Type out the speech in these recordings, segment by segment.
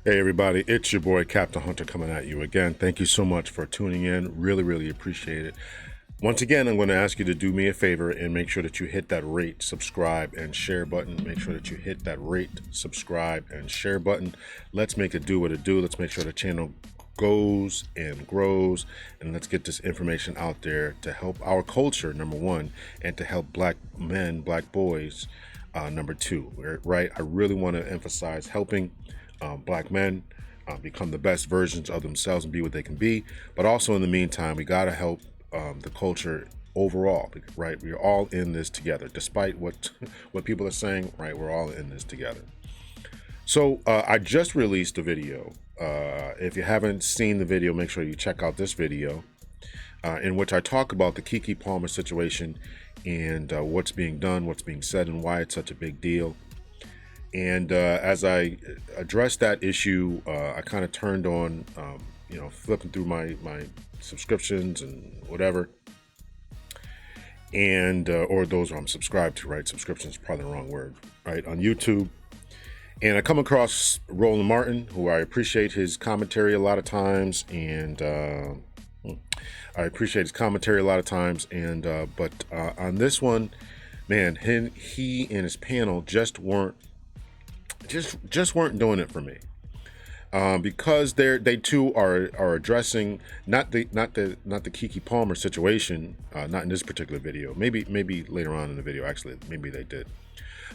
Hey everybody, it's your boy Captain Hunter coming at you again. Thank you so much for tuning in. Really appreciate it. Once again, I'm going to ask you to do me a favor and make sure that you hit that rate, subscribe, and share button. Make sure that you hit that rate, subscribe, and share button. Let's make it do what it do. Let's make sure the channel goes and grows, and let's get this information out there to help our culture, number one, and to help black men, black boys, number two, right? I really want to emphasize helping black men become the best versions of themselves and be what they can be. But also in the meantime, we got to help the culture overall, right? We're all in this together, despite what people are saying, right? We're all in this together. So I just released a video. If you haven't seen the video, make sure you check out this video in which I talk about the Keke Palmer situation and what's being done, what's being said, and why it's such a big deal. And as I addressed that issue, I kind of turned on, flipping through my subscriptions and whatever, and or those I'm subscribed to, right? Subscription is probably the wrong word, right? On YouTube. And I come across Roland Martin, who I appreciate his commentary a lot of times, and but on this one, man, he and his panel just weren't doing it for me, because they too are addressing not the Keke Palmer situation, not in this particular video. Maybe later on in the video, actually, maybe they did.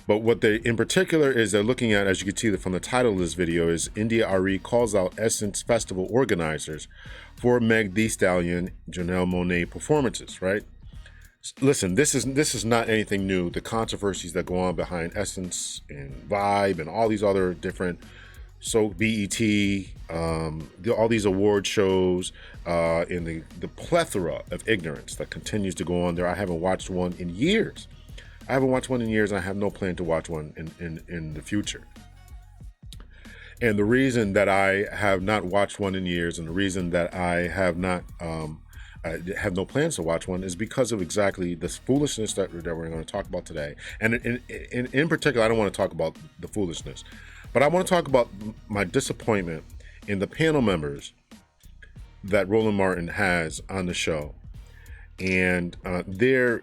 But what they in particular is they're looking at, as you can see from the title of this video, is India Arie calls out Essence Festival organizers for Meg Thee Stallion, Janelle Monáe performances. Right? Listen, this is not anything new. The controversies that go on behind Essence and Vibe and all these other different, so BET, all these award shows, and the plethora of ignorance that continues to go on there. I haven't watched one in years. And I have no plan to watch one in the future. And the reason that I have not watched one in years, and the reason that I have not I have no plans to watch one, is because of exactly this foolishness that we're going to talk about today. And in particular, I don't want to talk about the foolishness, but I want to talk about my disappointment in the panel members that Roland Martin has on the show, and their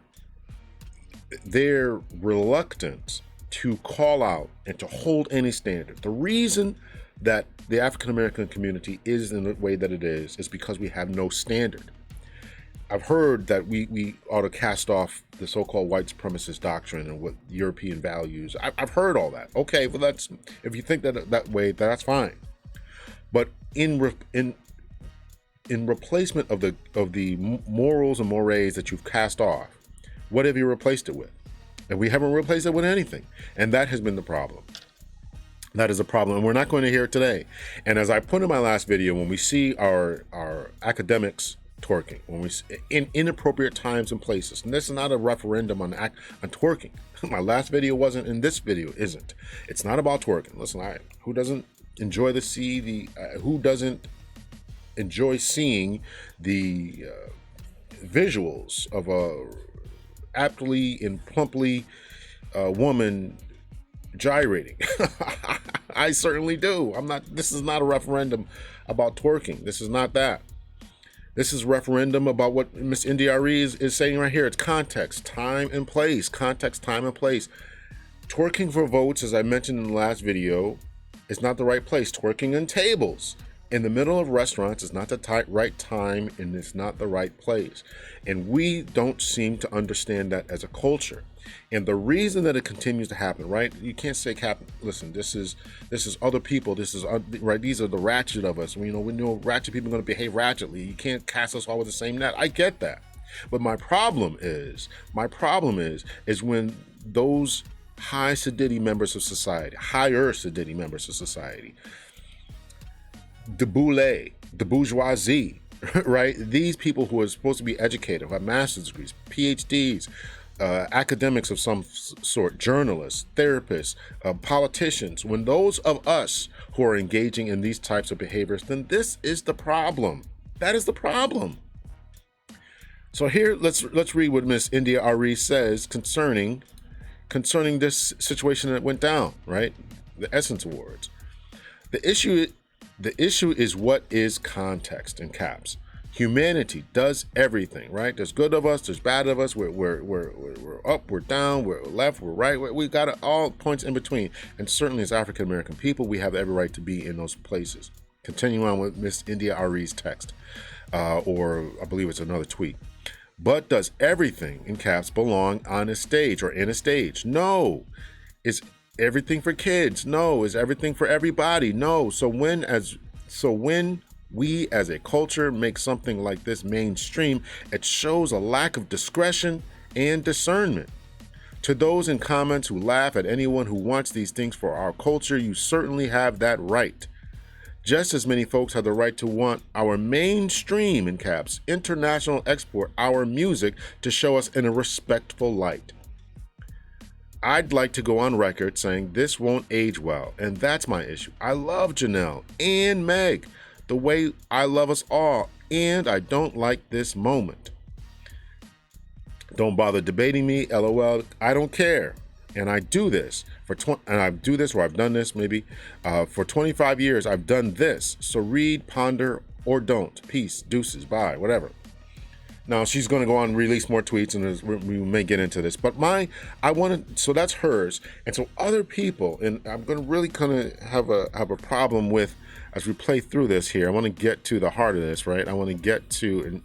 reluctance to call out and to hold any standard. The reason that the African American community is in the way that it is because we have no standard. I've heard that we ought to cast off the so-called white supremacist doctrine and what European values. I've heard all that. Okay, well, that's, if you think that way, that's fine. But in replacement of the morals and mores that you've cast off, what have you replaced it with? And we haven't replaced it with anything. And that has been the problem. That is a problem. And we're not going to hear it today. And as I put in my last video, when we see our academics twerking, when we in inappropriate times and places, and this is not a referendum on twerking. My last video wasn't, and this video isn't. It's not about twerking. Listen, who doesn't enjoy who doesn't enjoy seeing the visuals of a aptly and plumply woman gyrating? I certainly do. This is not a referendum about twerking. This is not that. This is a referendum about what Miss India Arie is saying right here. It's context, time, and place. Context, time, and place. Twerking for votes, as I mentioned in the last video, is not the right place. Twerking on tables in the middle of restaurants is not the right time, and it's not the right place. And we don't seem to understand that as a culture. And the reason that it continues to happen, right? You can't say, listen, this is other people. This is right. These are the ratchet of us. We know ratchet people are going to behave ratchetly. You can't cast us all with the same net. I get that. But my problem is when those higher sedity members of society, the bourgeoisie, right? These people who are supposed to be educated, who have master's degrees, PhDs, academics of some sort, journalists, therapists, politicians, when those of us who are engaging in these types of behaviors, then this is the problem. That is the problem. So here, let's read what Miss India Arie says concerning this situation that went down, right? The Essence Awards. The issue is what is context in caps. Humanity does everything, right? There's good of us, there's bad of us. We're up, we're down, we're left, we're right. We got all points in between. And certainly as African American people, we have every right to be in those places. Continuing on with Miss India Arie's text, or I believe it's another tweet. But does everything in caps belong on a stage or in a stage? No. Is everything for kids? No. Is everything for everybody? No. So when we as a culture make something like this mainstream, it shows a lack of discretion and discernment. To those in comments who laugh at anyone who wants these things for our culture, you certainly have that right. Just as many folks have the right to want our mainstream, in caps, international export, our music to show us in a respectful light. I'd like to go on record saying this won't age well, and that's my issue. I love Janelle and Meg the way I love us all, and I don't like this moment. Don't bother debating me, LOL. I don't care. And I do this or I've done this maybe for 25 years. I've done this. So read, ponder, or don't. Peace, deuces, bye, whatever. Now she's going to go on and release more tweets, and we may get into this. But so that's hers. And so other people, and I'm going to really kind of have a problem with as we play through this here. I want to get to the heart of this, right? I want to get to.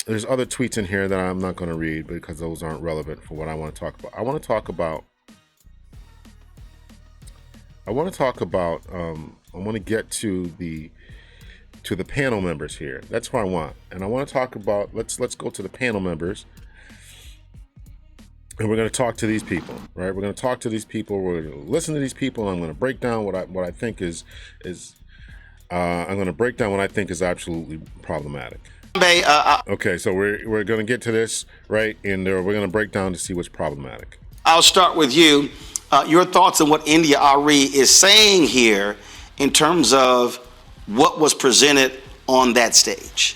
There's other tweets in here that I'm not going to read because those aren't relevant for what I want to talk about. I want to get to the panel members here. That's what I want. And I want to talk about, let's go to the panel members. And we're going to talk to these people, right? We're going to talk to these people. We're going to listen to these people. And I'm going to break down what I think is absolutely problematic. Okay, so we're going to get to this, right? And we're going to break down to see what's problematic. I'll start with you. Your thoughts on what India Arie is saying here in terms of what was presented on that stage.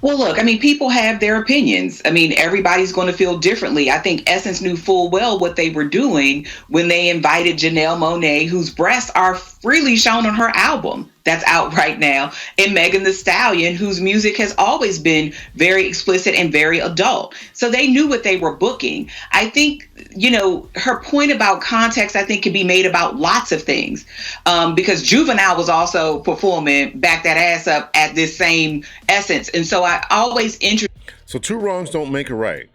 Well, look, I mean, people have their opinions. I mean, everybody's going to feel differently. I think Essence knew full well what they were doing when they invited Janelle Monáe, whose breasts are freely shown on her album that's out right now, and Megan Thee Stallion, whose music has always been very explicit and very adult. So they knew what they were booking. I think, her point about context, I think, can be made about lots of things, because Juvenile was also performing Back That Ass Up at this same Essence. And so I always So two wrongs don't make a right.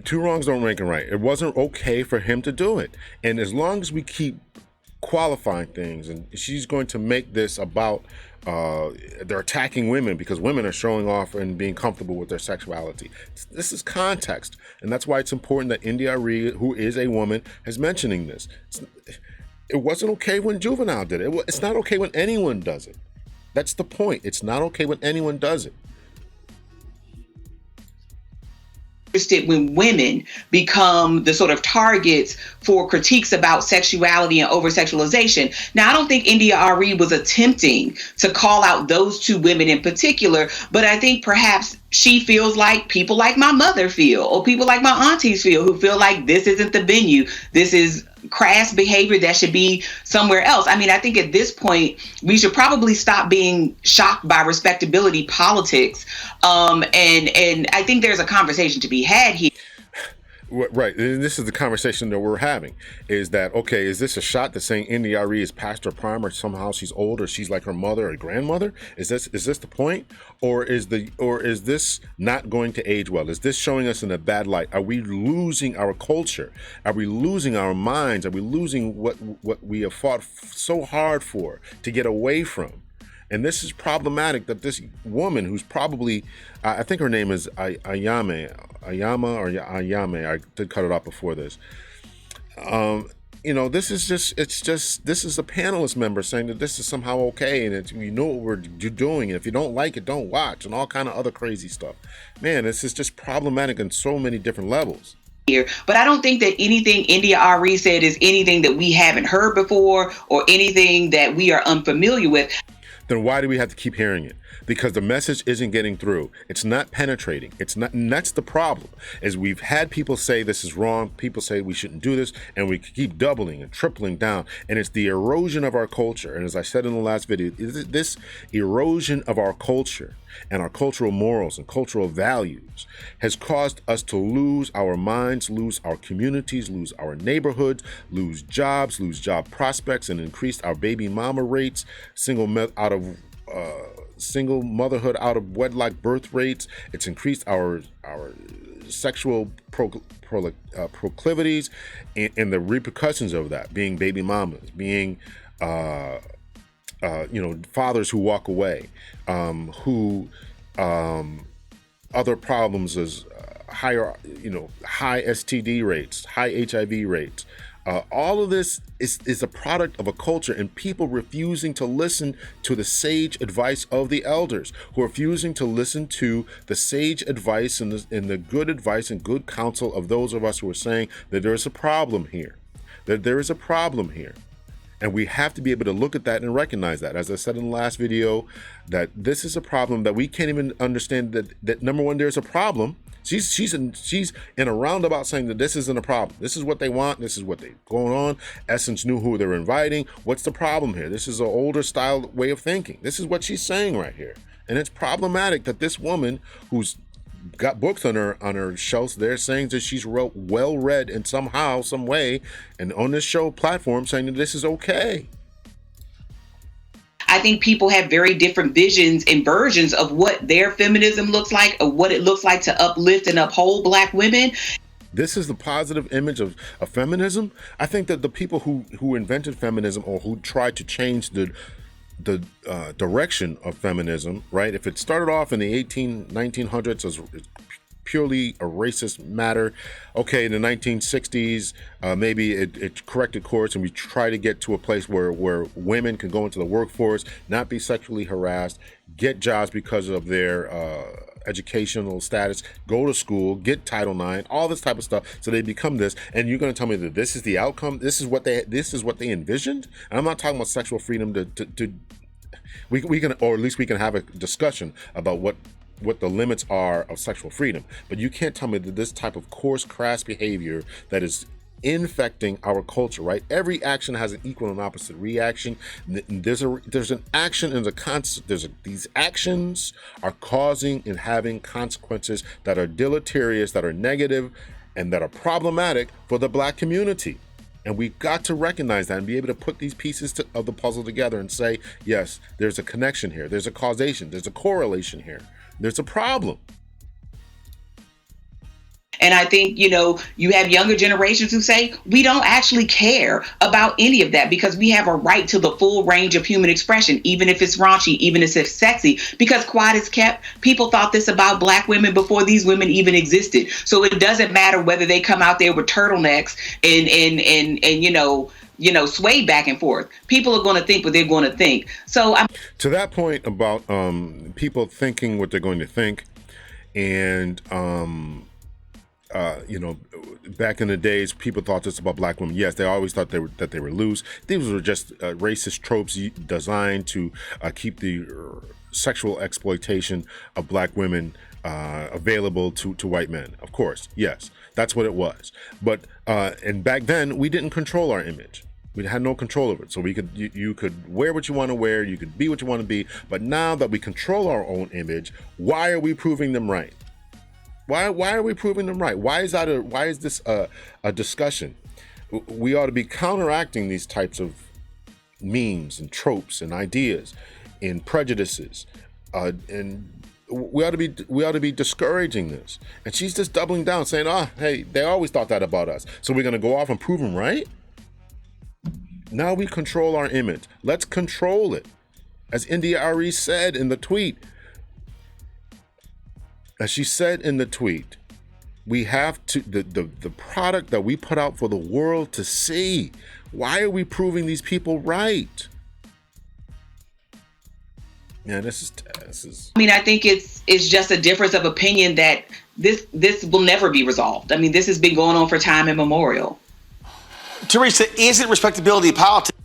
Two wrongs don't make a right. It wasn't okay for him to do it. And as long as we keep qualifying things, and she's going to make this about they're attacking women because women are showing off and being comfortable with their sexuality. This is context, and that's why it's important that India Arie, who is a woman, is mentioning this. It wasn't okay when Juvenile did it. It's not okay when anyone does it. That's the point. It's not okay when anyone does it. When women become the sort of targets for critiques about sexuality and over-sexualization. Now, I don't think India Arie was attempting to call out those two women in particular, but I think perhaps she feels like people like my mother feel, or people like my aunties feel, who feel like this isn't the venue. This is crass behavior that should be somewhere else. I mean, I think at this point, we should probably stop being shocked by respectability politics. And I think there's a conversation to be had here. Right. And this is the conversation that we're having, is that, okay, is this a shot that's saying India Arie is past her prime, or somehow she's old, or she's like her mother or grandmother? Is this the point? Or is this not going to age well? Is this showing us in a bad light? Are we losing our culture? Are we losing our minds? Are we losing what we have fought so hard for to get away from? And this is problematic, that this woman, who's probably, I think her name is Ayama. I did cut it off before this. This is this is a panelist member saying that this is somehow okay, and you know what we're doing, and if you don't like it, don't watch, and all kind of other crazy stuff. Man, this is just problematic on so many different levels. Here, but I don't think that anything India Arie said is anything that we haven't heard before or anything that we are unfamiliar with. then why do we have to keep hearing it? Because the message isn't getting through. It's not penetrating. It's not, and that's the problem, is we've had people say this is wrong. People say we shouldn't do this, and we keep doubling and tripling down. And it's the erosion of our culture. And as I said in the last video, this erosion of our culture and our cultural morals and cultural values has caused us to lose our minds, lose our communities, lose our neighborhoods, lose jobs, lose job prospects, and increase our baby mama rates, single motherhood out of wedlock birth rates. It's increased our sexual proclivities and the repercussions of that, being baby mamas, being fathers who walk away, other problems is high STD rates, high HIV rates. All of this is a product of a culture and people refusing to listen to the sage advice of the elders, who are refusing to listen to the sage advice and the good advice and good counsel of those of us who are saying that there is a problem here, And we have to be able to look at that and recognize that. As I said in the last video, that this is a problem that we can't even understand that number one, there's a problem. She's in a roundabout saying that this isn't a problem. This is what they want. This is what they're going on. Essence knew who they're inviting. What's the problem here? This is an older style way of thinking. This is what she's saying right here. And it's problematic that this woman who's got books on her shelves there saying that she's well read in somehow, some way, and on this show platform saying that this is okay. I think people have very different visions and versions of what their feminism looks like, or what it looks like to uplift and uphold Black women. This is the positive image of feminism. I think that the people who invented feminism, or who tried to change the direction of feminism, right? If it started off in the 1900s as purely a racist matter, okay, in the 1960s, maybe it corrected course and we try to get to a place where women can go into the workforce, not be sexually harassed, get jobs because of their educational status, go to school, get Title IX, all this type of stuff, so they become this. And you're going to tell me that this is the outcome? This is what they envisioned? And I'm not talking about sexual freedom we can, or at least we can have a discussion about what the limits are of sexual freedom. But you can't tell me that this type of coarse, crass behavior that is infecting our culture, right? Every action has an equal and opposite reaction. There's an action and these actions are causing and having consequences that are deleterious, that are negative, and that are problematic for the Black community. And we've got to recognize that and be able to put these pieces of the puzzle together and say, yes, there's a connection here. There's a causation. There's a correlation here. There's a problem. And I think, you have younger generations who say, we don't actually care about any of that because we have a right to the full range of human expression, even if it's raunchy, even if it's sexy, because quiet is kept. People thought this about Black women before these women even existed. So it doesn't matter whether they come out there with turtlenecks and sway back and forth. People are going to think what they're going to think. So to that point about people thinking what they're going to think, and back in the days, people thought this about Black women. Yes, they always thought that they were loose. These were just racist tropes designed to keep the sexual exploitation of Black women available to white men. Of course, yes, that's what it was. But and back then, we didn't control our image. We had no control over it. So you could wear what you want to wear, you could be what you want to be. But now that we control our own image, why are we proving them right? Why are we proving them right? Why is this a discussion? We ought to be counteracting these types of memes and tropes and ideas and prejudices, and we ought to be discouraging this. And she's just doubling down, saying, hey, they always thought that about us, so we're going to go off and prove them right? Now we control our image. Let's control it. As India Arie said in the tweet, we have to, the product that we put out for the world to see. Why are we proving these people right? Man, this is. I mean, I think it's just a difference of opinion that this will never be resolved. I mean, this has been going on for time immemorial. Teresa, is it respectability politics?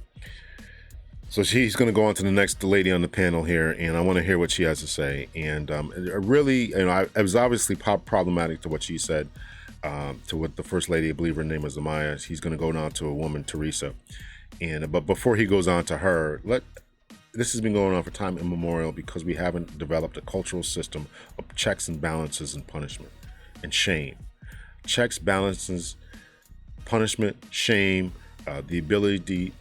So she's going to go on to the next lady on the panel here, and I want to hear what she has to say. And really, it was obviously problematic to what she said, to what the first lady, I believe her name was Amaya. He's going to go now to a woman, Teresa. But before he goes on to her, this has been going on for time immemorial because we haven't developed a cultural system of checks and balances and punishment and shame. Checks, balances, punishment, shame, the ability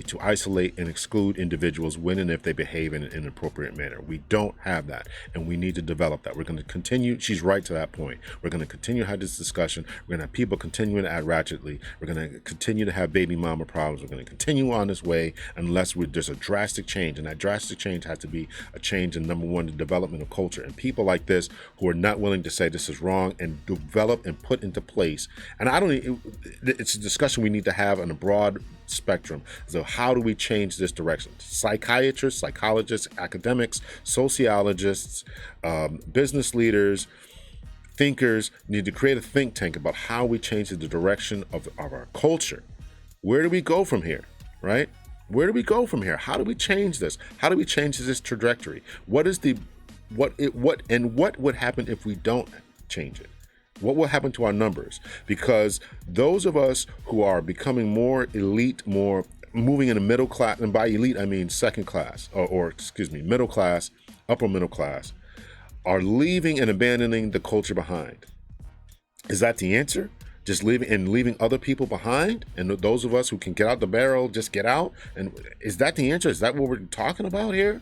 to isolate and exclude individuals when and if they behave in an inappropriate manner. We don't have that, and we need to develop that. We're going to continue. She's right to that point. We're going to continue to have this discussion. We're going to have people continuing to act ratchetly. We're going to continue to have baby mama problems. We're going to continue on this way unless there's a drastic change, and that drastic change has to be a change in, number one, the development of culture. And people like this who are not willing to say this is wrong and develop and put into place. And it's a discussion we need to have on a broad spectrum. So how do we change this direction? Psychiatrists, psychologists, academics, sociologists, business leaders, thinkers need to create a think tank about how we change the direction of our culture. Where do we go from here, right? Where do we go from here? How do we change this? How do we change this trajectory? What would happen if we don't change it? What will happen to our numbers? Because those of us who are becoming more elite, more moving in the middle class, and by elite I mean second class, middle class, upper middle class, are leaving and abandoning the culture behind. Is that the answer? Just leaving other people behind? And those of us who can get out the barrel, just get out? And is that the answer? Is that what we're talking about here?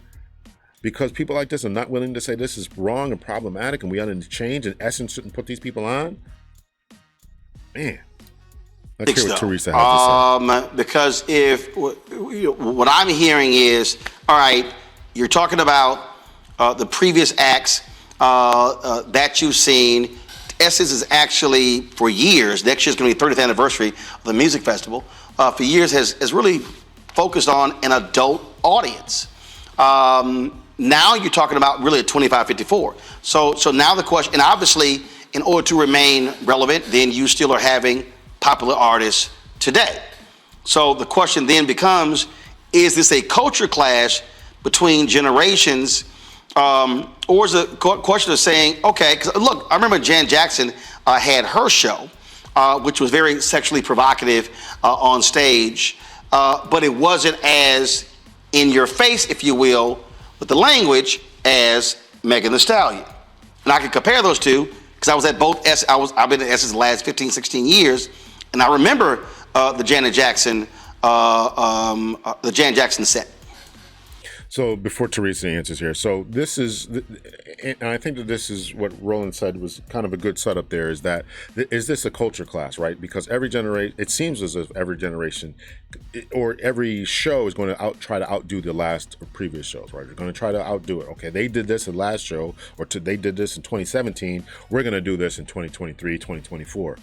Because people like this are not willing to say this is wrong and problematic and we ought to change, and Essence shouldn't put these people on? Man. Let's hear what Teresa has to say. Because if what I'm hearing is, all right, you're talking about the previous acts that you've seen. Essence is actually, for years, next year's going to be the 30th anniversary of the music festival, for years has really focused on an adult audience. Now you're talking about really a 25-54. So now the question, and obviously in order to remain relevant, then you still are having popular artists today. So the question then becomes, is this a culture clash between generations, or is it a question of saying, okay, because look, I remember Janet Jackson had her show, which was very sexually provocative on stage, but it wasn't as in your face, if you will, with the language as Megan Thee Stallion. And I can compare those two because I was at both. I've been at Essence the last 15, 16 years, and I remember the Janet Jackson set. So before Teresa answers here, so this is, and I think that this is what Roland said was kind of a good setup there, is that, is this a culture class, right? Because every generation, it seems as if every generation or every show is going to try to outdo the last or previous shows, right? They're going to try to outdo it. Okay, they did this in the last show, or they did this in 2017. We're going to do this in 2023, 2024.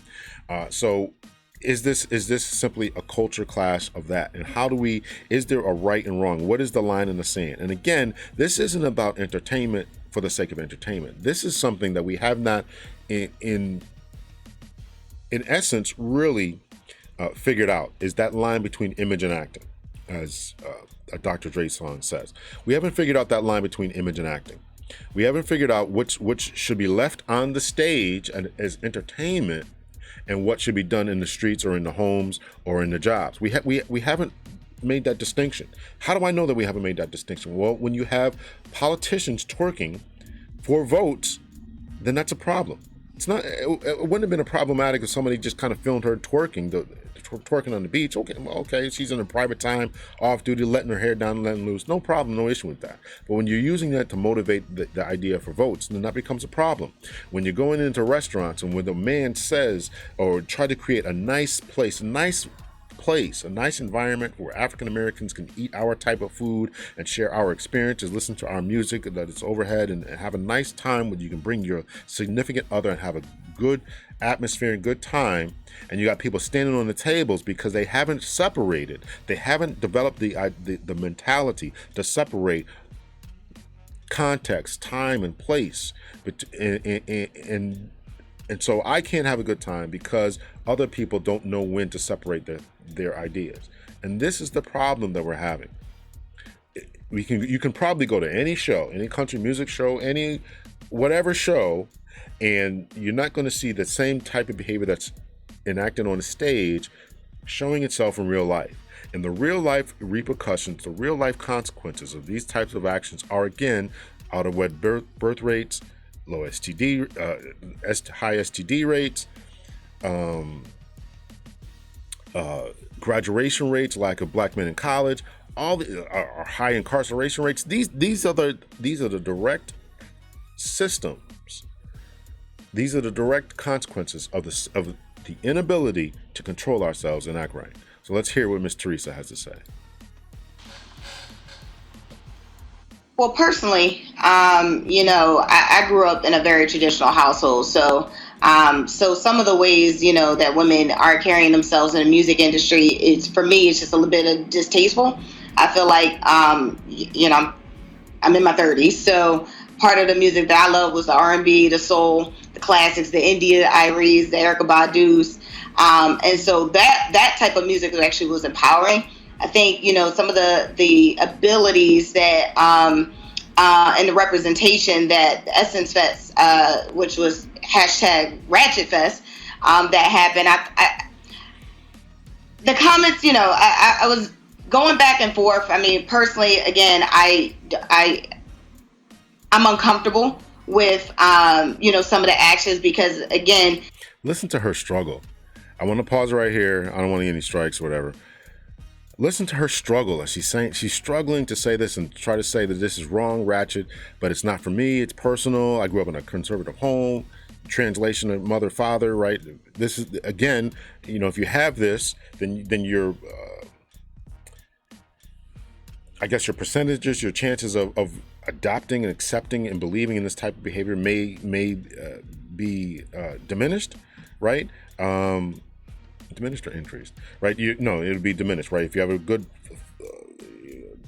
So is this simply a culture clash of that? And how do we, is there a right and wrong? What is the line in the sand? And again, this isn't about entertainment for the sake of entertainment. This is something that we have not in essence really figured out, is that line between image and acting, as a Dr. Dre song says. We haven't figured out that line between image and acting. We haven't figured out which should be left on the stage as entertainment and what should be done in the streets or in the homes or in the jobs. We haven't made that distinction. How do I know that we haven't made that distinction? Well, when you have politicians twerking for votes, then that's a problem. It's not. It wouldn't have been a problematic if somebody just kind of filmed her twerking on the beach. Okay, she's in her private time, off duty, letting her hair down and letting loose. No problem, no issue with that. But when you're using that to motivate the idea for votes, then that becomes a problem. When you're going into restaurants and when the man says or try to create a nice place, a nice environment where African Americans can eat our type of food and share our experiences, listen to our music that is overhead, and have a nice time where you can bring your significant other and have a good atmosphere and good time. And you got people standing on the tables because they haven't separated. They haven't developed the mentality to separate context, time, and place. And so I can't have a good time because other people don't know when to separate their ideas. And this is the problem that we're having. You can probably go to any show, any country music show, any whatever show, and you're not going to see the same type of behavior that's enacted on the stage showing itself in real life. And the real life repercussions, the real life consequences of these types of actions are, again, out of wed birth rates, low STD, high STD rates, graduation rates, lack of black men in college, all the are high incarceration rates. These are the direct systems. These are the direct consequences of the inability to control ourselves and act right. So let's hear what Miss Teresa has to say. Well, personally, I grew up in a very traditional household. So some of the ways, that women are carrying themselves in the music industry, for me, it's just a little bit of distasteful. I feel like, I'm in my 30s. So part of the music that I love was the R&B, the soul, the classics, the India Aries, the Erykah Badu's. And so that type of music actually was empowering. I think, some of the abilities that and the representation that the Essence Fest, which was #RatchetFest, that happened. The comments, I was going back and forth. I mean, personally, again, I'm uncomfortable with, some of the actions because, again. Listen to her struggle. I want to pause right here. I don't want to get any strikes or whatever. Listen to her struggle as she's struggling to say this and try to say that this is wrong, ratchet, but it's not for me. It's personal. I grew up in a conservative home. Translation of mother, father, right? This is, again, if you have this, then you're, I guess your percentages, your chances of adopting and accepting and believing in this type of behavior may be diminished, right? Diminished or increased, right? It would be diminished, right? If you have a good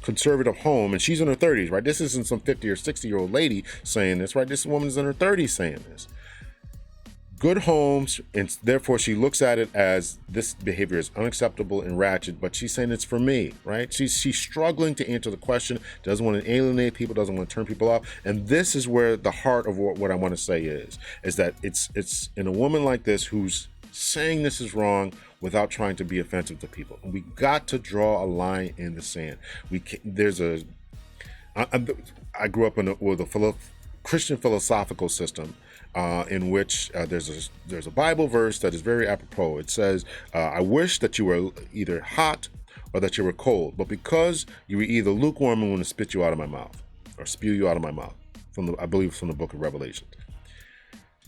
conservative home and she's in her 30s, right? This isn't some 50 or 60-year-old lady saying this, right? This woman's in her 30s saying this. Good homes, and therefore she looks at it as this behavior is unacceptable and ratchet, but she's saying it's for me, right? She's struggling to answer the question, doesn't want to alienate people, doesn't want to turn people off. And this is where the heart of what I want to say is that it's in a woman like this who's saying this is wrong without trying to be offensive to people. And we got to draw a line in the sand. I grew up with a Christian philosophical system in which there's a Bible verse that is very apropos. It says, I wish that you were either hot or that you were cold, but because you were either lukewarm, I'm going to spit you out of my mouth or spew you out of my mouth. I believe from the book of Revelation.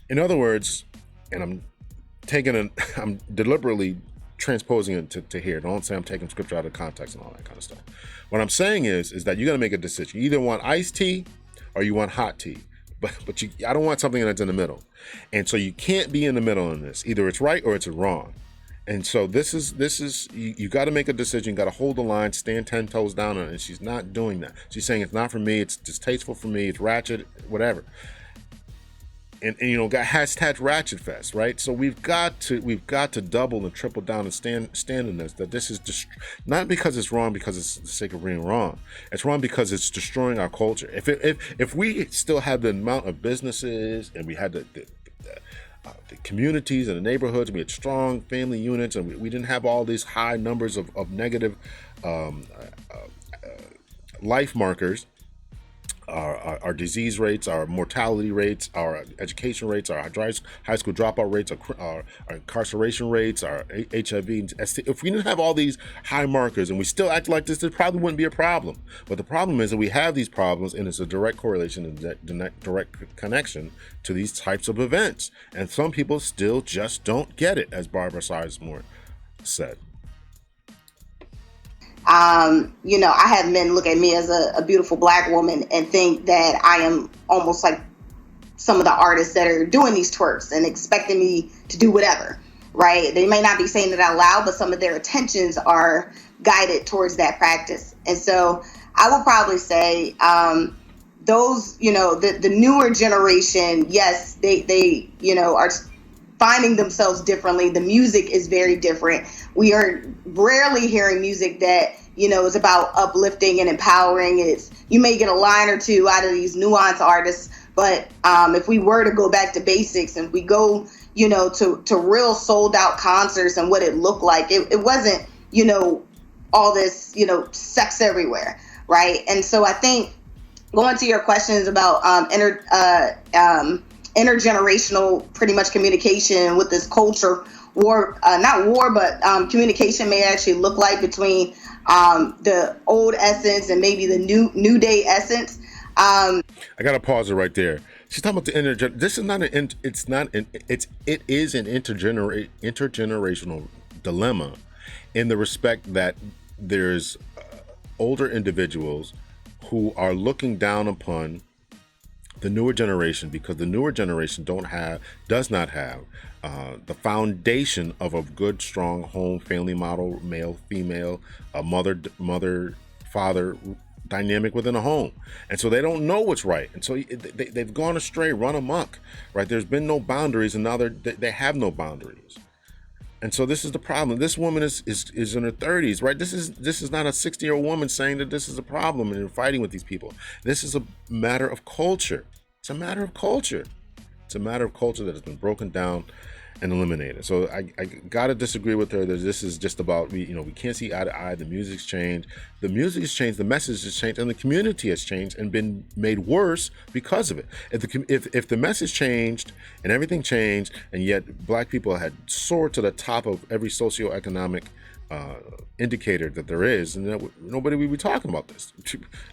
In other words, and I'm deliberately transposing it to here. Don't say I'm taking scripture out of context and all that kind of stuff. What I'm saying is that you got to make a decision. You either want iced tea or you want hot tea. But I don't want something that's in the middle. And so you can't be in the middle in this. Either it's right or it's wrong. And so this is you got to make a decision, got to hold the line, stand 10 toes down on it. And she's not doing that. She's saying it's not for me, it's distasteful for me, it's ratchet, whatever. And got #RatchetFest, right? So we've got to double and triple down and stand in this. That this is not because it's wrong because it's the sake of being wrong. It's wrong because it's destroying our culture. If we still had the amount of businesses and we had the communities and the neighborhoods, we had strong family units, and we didn't have all these high numbers of negative life markers. Our disease rates, our mortality rates, our education rates, our high school dropout rates, our incarceration rates, our HIV and ST. If we didn't have all these high markers and we still act like this, there probably wouldn't be a problem. But the problem is that we have these problems, and it's a direct correlation and direct connection to these types of events. And some people still just don't get it, as Barbara Sizemore said. I have men look at me as a beautiful black woman and think that I am almost like some of the artists that are doing these twerks and expecting me to do whatever, right? They may not be saying it out loud, but some of their attentions are guided towards that practice. And so I will probably say those, the newer generation, yes, they are finding themselves differently. The music is very different. We are rarely hearing music that, you know, is about uplifting and empowering. You may get a line or two out of these nuanced artists, but if we were to go back to basics and we go, you know, to real sold out concerts and what it looked like, it wasn't, you know, all this, you know, sex everywhere, right? And so I think going to your questions about intergenerational pretty much communication with this culture war, not war, but communication may actually look like between the old essence and maybe the new day essence. I gotta pause it right there. She's talking about the this is not an it is an intergenerational dilemma in the respect that there's older individuals who are looking down upon the newer generation because the newer generation does not have the foundation of a good, strong home family model, male, female, a mother, father dynamic within a home. And so they don't know what's right. And so they've gone astray, run amok, right? There's been no boundaries, and now they have no boundaries. And so this is the problem. This woman is in her 30s, right? This is not a 60-year-old woman saying that this is a problem and fighting with these people. This is a matter of culture. It's a matter of culture. It's a matter of culture that has been broken down and eliminated. So I gotta disagree with her that this is just about we can't see eye to eye. The music's changed. The music has changed. The message has changed, and the community has changed and been made worse because of it. If the message changed and everything changed, and yet Black people had soared to the top of every socioeconomic indicator that there is, and nobody would be talking about this.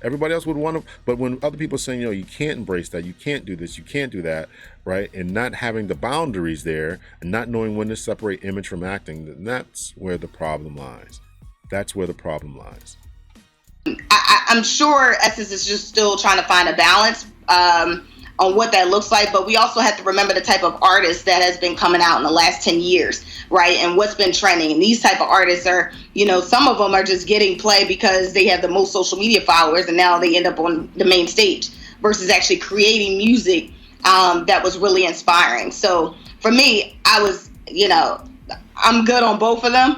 Everybody else would want to, but when other people are saying, you can't embrace that, you can't do this, you can't do that, right, and not having the boundaries there, and not knowing when to separate image from acting, then that's where the problem lies. That's where the problem lies. I'm sure Essence is just still trying to find a balance on what that looks like, but we also have to remember the type of artist that has been coming out in the last 10 years, right? And what's been trending. And these type of artists are, some of them are just getting play because they have the most social media followers, and now they end up on the main stage versus actually creating music that was really inspiring. So for me, I was, I'm good on both of them.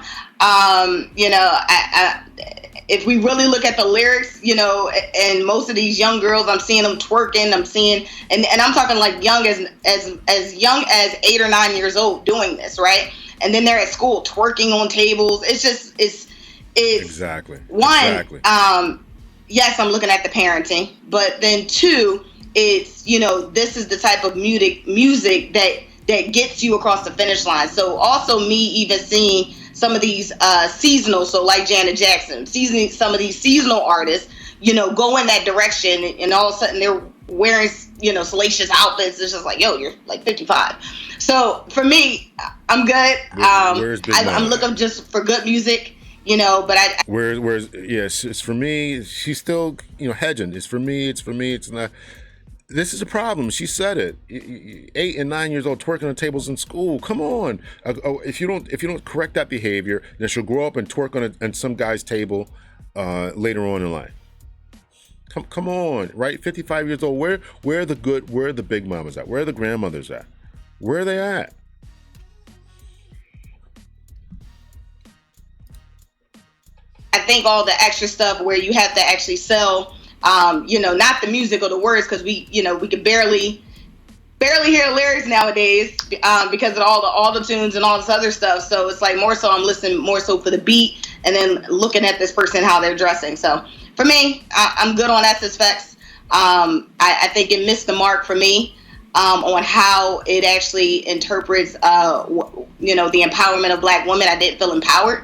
If we really look at the lyrics, and most of these young girls, I'm seeing them twerking, and I'm talking like young as young as 8 or 9 years old doing this, right? And then they're at school twerking on tables. It's exactly one. Exactly. Yes, I'm looking at the parenting, but then two, it's this is the type of music that gets you across the finish line. So also me even seeing some of these seasonal, so like Janet Jackson, some of these seasonal artists, go in that direction, and all of a sudden they're wearing, salacious outfits. It's just like, yo, you're like 55. So for me, I'm good. I'm looking just for good music, but it's for me, she's still, hedging. It's for me, it's not. This is a problem. She said it. 8 and 9 years old twerking on tables in school. Come on. If you don't correct that behavior, then she'll grow up and twerk on some guy's table later on in life. Come on, right? 55 years old. Where are the big mamas at? Where are the grandmothers at? Where are they at? I think all the extra stuff where you have to actually sell. Not the music or the words, because we can barely hear lyrics nowadays because of all the tunes and all this other stuff. So it's like more so I'm listening more so for the beat and then looking at this person, how they're dressing. So for me, I'm good on SSFX. I think it missed the mark for me on how it actually interprets, the empowerment of Black women. I didn't feel empowered.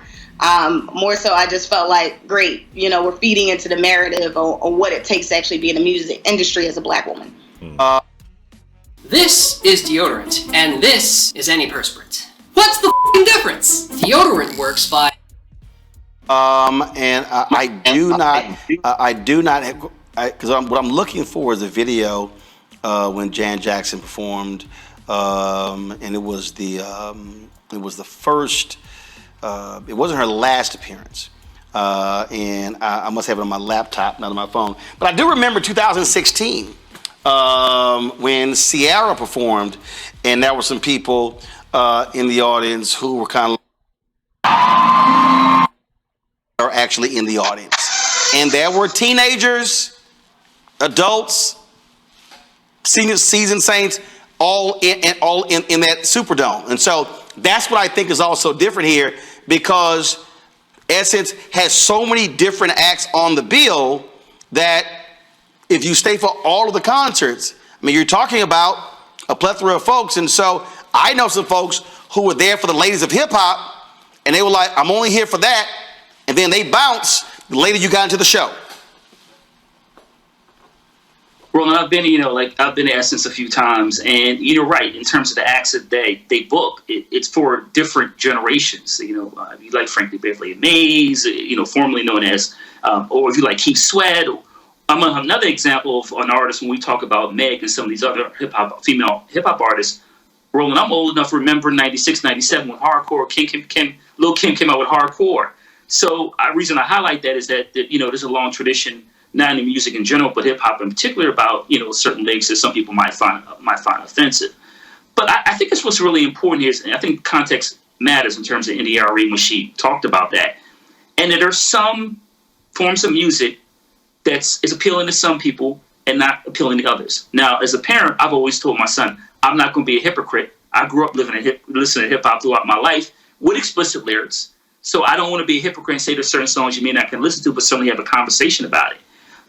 More so, I just felt like, great, we're feeding into the narrative on what it takes to actually be in the music industry as a Black woman. This is deodorant, and this is antiperspirant. What's the f***ing difference? Deodorant works by... And I do not, because what I'm looking for is a video when Jan Jackson performed, and it was the first. It wasn't her last appearance, and I must have it on my laptop, not on my phone. But I do remember 2016 when Ciara performed, and there were some people in the audience who were kind of are actually in the audience, and there were teenagers, adults, senior seasoned saints, all in that Superdome. And so that's what I think is also different here, because Essence has so many different acts on the bill that if you stay for all of the concerts, I mean, you're talking about a plethora of folks. And so I know some folks who were there for the Ladies of Hip Hop, and they were like, I'm only here for that. And then they bounce the later you got into the show. Roland, I've been, I've been to Essence a few times, and you're right, in terms of the acts that they book, it's for different generations. If you like Frankie Beverly and Mays, formerly known as, or if you like Keith Sweat. I'm another example of an artist when we talk about Meg and some of these other female hip hop artists. Roland, I'm old enough to remember 96, 97 when hardcore, Lil' Kim came out with hardcore. So the reason I highlight that is that there's a long tradition, not in music in general, but hip hop in particular, about certain lyrics that some people might find offensive. But I think that's what's really important here. And I think context matters in terms of India Arie when she talked about that, and that there's some forms of music that's is appealing to some people and not appealing to others. Now, as a parent, I've always told my son, I'm not going to be a hypocrite. I grew up listening to hip hop throughout my life with explicit lyrics. So I don't want to be a hypocrite and say there's certain songs you may not can listen to, but certainly have a conversation about it.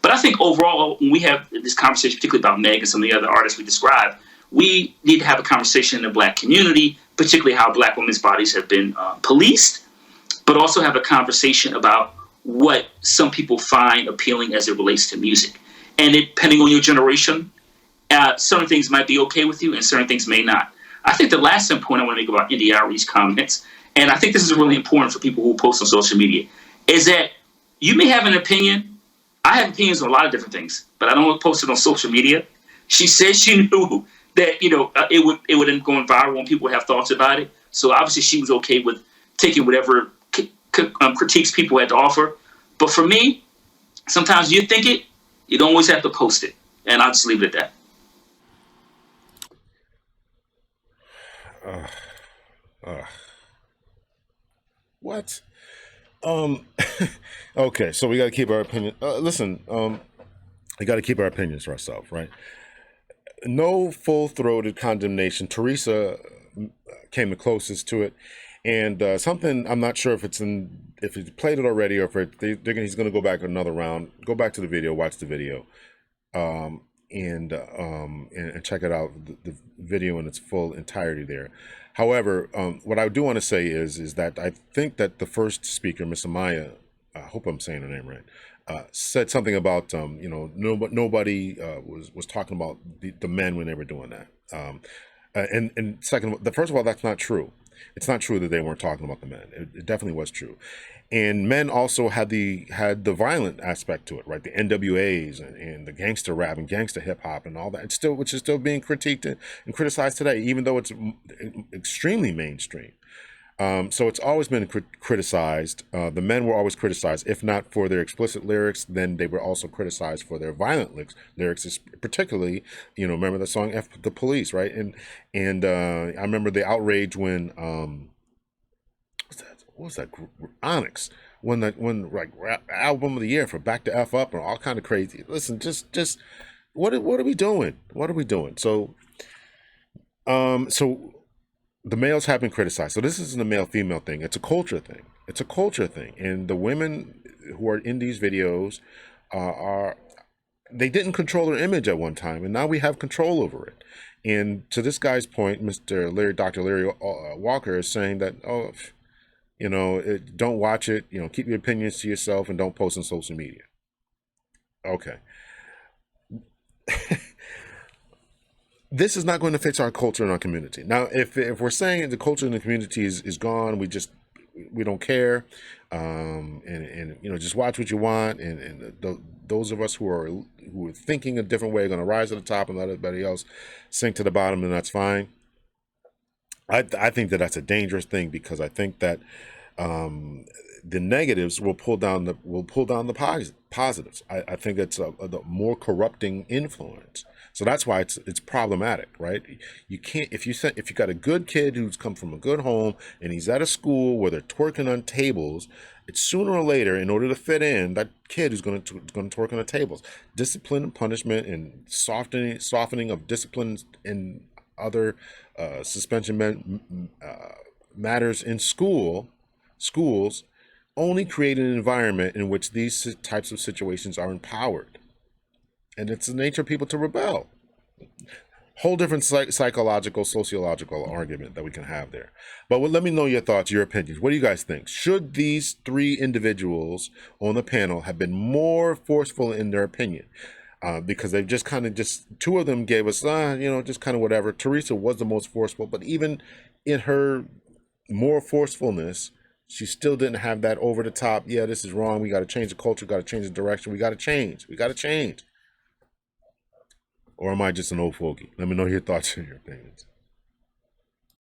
But I think overall, when we have this conversation, particularly about Meg and some of the other artists we described, we need to have a conversation in the Black community, particularly how Black women's bodies have been policed, but also have a conversation about what some people find appealing as it relates to music. And depending on your generation, certain things might be okay with you and certain things may not. I think the last point I want to make about India Arie's comments, and I think this is really important for people who post on social media, is that you may have an opinion. I have opinions on a lot of different things, but I don't want to post it on social media. She said she knew that it would end going viral when people have thoughts about it. So obviously she was okay with taking whatever critiques people had to offer. But for me, sometimes you think it, you don't always have to post it, and I'll just leave it at that. What? Okay, so we got to keep our opinion. Listen, we got to keep our opinions to ourselves, right? No full-throated condemnation. Teresa came the closest to it, and something I'm not sure if he played it already or if he's going to go back another round. Go back to the video, watch the video, and check it out. The video in its full entirety there. However, what I do want to say is that I think that the first speaker, Miss Amaya, I hope I'm saying her name right, said something about nobody was talking about the men when they were doing that. And second, first of all, that's not true. It's not true that they weren't talking about the men. It definitely was true. And men also had the violent aspect to it, right? The NWAs and the gangster rap and gangster hip hop and all that. Which is still being critiqued and criticized today, even though it's extremely mainstream. So it's always been criticized. The men were always criticized, if not for their explicit lyrics, then they were also criticized for their violent lyrics, particularly, remember the song F the Police, right? And I remember the outrage when, what was that? Onyx won album of the year for Back to F Up and all kind of crazy. Listen, just what are we doing? What are we doing? So the males have been criticized. So this isn't a male-female thing. It's a culture thing. It's a culture thing. And the women who are in these videos they didn't control their image at one time, and now we have control over it. And to this guy's point, Dr. Larry Walker is saying that, don't watch it. Keep your opinions to yourself and don't post on social media. Okay. This is not going to fix our culture and our community. Now, if we're saying the culture in the community is gone, we don't care, and just watch what you want, and those of us who are thinking a different way are going to rise to the top and let everybody else sink to the bottom, and that's fine. I think that that's a dangerous thing, because I think that the negatives will pull down the positives. I think it's a more corrupting influence. So that's why it's problematic, right? You can't, if you got a good kid who's come from a good home and he's at a school where they're twerking on tables, it's sooner or later, in order to fit in, that kid is going to twerk on the tables. Discipline and punishment and softening of disciplines and other suspension matters in schools only create an environment in which these types of situations are empowered. And it's the nature of people to rebel. Whole different psychological, sociological argument that we can have there. But let me know your thoughts, your opinions. What do you guys think? Should these three individuals on the panel have been more forceful in their opinion? Because they've just two of them gave us, just kind of whatever. Teresa was the most forceful, but even in her more forcefulness, she still didn't have that over the top, yeah, this is wrong, we got to change the culture, got to change the direction, we got to change. Or am I just an old fogey? Let me know your thoughts and your opinions.